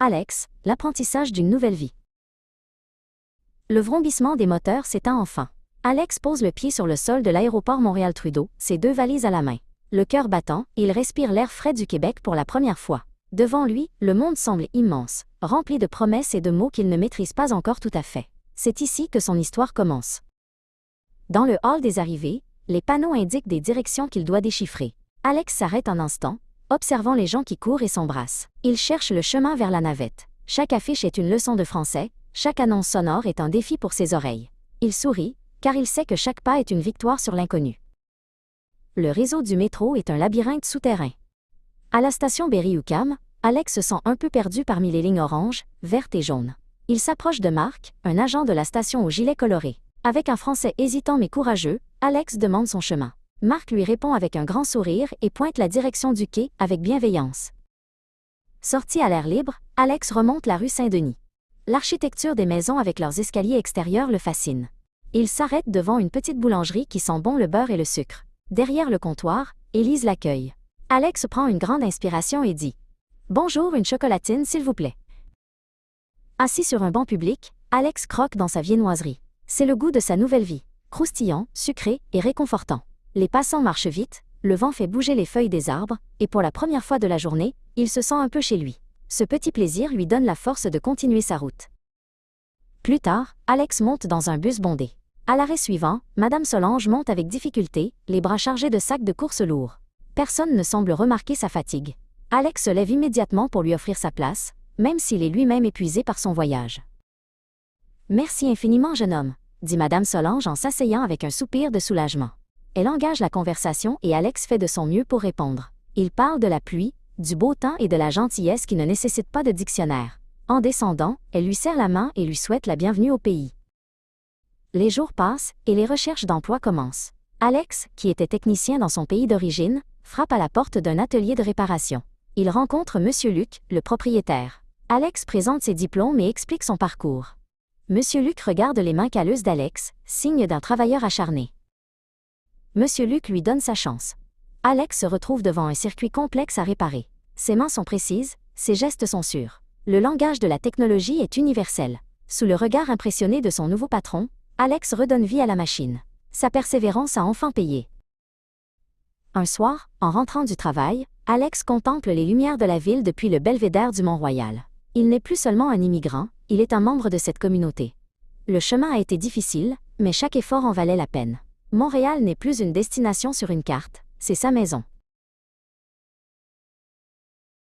Alex, l'apprentissage d'une nouvelle vie. Le vrombissement des moteurs s'éteint enfin. Alex pose le pied sur le sol de l'aéroport Montréal-Trudeau, ses 2 valises à la main. Le cœur battant, il respire l'air frais du Québec pour la première fois. Devant lui, le monde semble immense, rempli de promesses et de mots qu'il ne maîtrise pas encore tout à fait. C'est ici que son histoire commence. Dans le hall des arrivées, les panneaux indiquent des directions qu'il doit déchiffrer. Alex s'arrête un instant, observant les gens qui courent et s'embrassent. Il cherche le chemin vers la navette. Chaque affiche est une leçon de français, chaque annonce sonore est un défi pour ses oreilles. Il sourit, car il sait que chaque pas est une victoire sur l'inconnu. Le réseau du métro est un labyrinthe souterrain. À la station Berry-UQAM, Alex se sent un peu perdu parmi les lignes oranges, vertes et jaunes. Il s'approche de Marc, un agent de la station au gilet coloré. Avec un français hésitant mais courageux, Alex demande son chemin. Marc lui répond avec un grand sourire et pointe la direction du quai avec bienveillance. Sorti à l'air libre, Alex remonte la rue Saint-Denis. L'architecture des maisons avec leurs escaliers extérieurs le fascine. Il s'arrête devant une petite boulangerie qui sent bon le beurre et le sucre. Derrière le comptoir, Élise l'accueille. Alex prend une grande inspiration et dit « Bonjour, une chocolatine s'il vous plaît ». Assis sur un banc public, Alex croque dans sa viennoiserie. C'est le goût de sa nouvelle vie, croustillant, sucré et réconfortant. Les passants marchent vite, le vent fait bouger les feuilles des arbres, et pour la première fois de la journée, il se sent un peu chez lui. Ce petit plaisir lui donne la force de continuer sa route. Plus tard, Alex monte dans un bus bondé. À l'arrêt suivant, Madame Solange monte avec difficulté, les bras chargés de sacs de course lourds. Personne ne semble remarquer sa fatigue. Alex se lève immédiatement pour lui offrir sa place, même s'il est lui-même épuisé par son voyage. « Merci infiniment, jeune homme », dit Madame Solange en s'asseyant avec un soupir de soulagement. Elle engage la conversation et Alex fait de son mieux pour répondre. Il parle de la pluie, du beau temps et de la gentillesse qui ne nécessite pas de dictionnaire. En descendant, elle lui serre la main et lui souhaite la bienvenue au pays. Les jours passent et les recherches d'emploi commencent. Alex, qui était technicien dans son pays d'origine, frappe à la porte d'un atelier de réparation. Il rencontre Monsieur Luc, le propriétaire. Alex présente ses diplômes et explique son parcours. Monsieur Luc regarde les mains calleuses d'Alex, signe d'un travailleur acharné. Monsieur Luc lui donne sa chance. Alex se retrouve devant un circuit complexe à réparer. Ses mains sont précises, ses gestes sont sûrs. Le langage de la technologie est universel. Sous le regard impressionné de son nouveau patron, Alex redonne vie à la machine. Sa persévérance a enfin payé. Un soir, en rentrant du travail, Alex contemple les lumières de la ville depuis le belvédère du Mont-Royal. Il n'est plus seulement un immigrant, il est un membre de cette communauté. Le chemin a été difficile, mais chaque effort en valait la peine. Montréal n'est plus une destination sur une carte, c'est sa maison.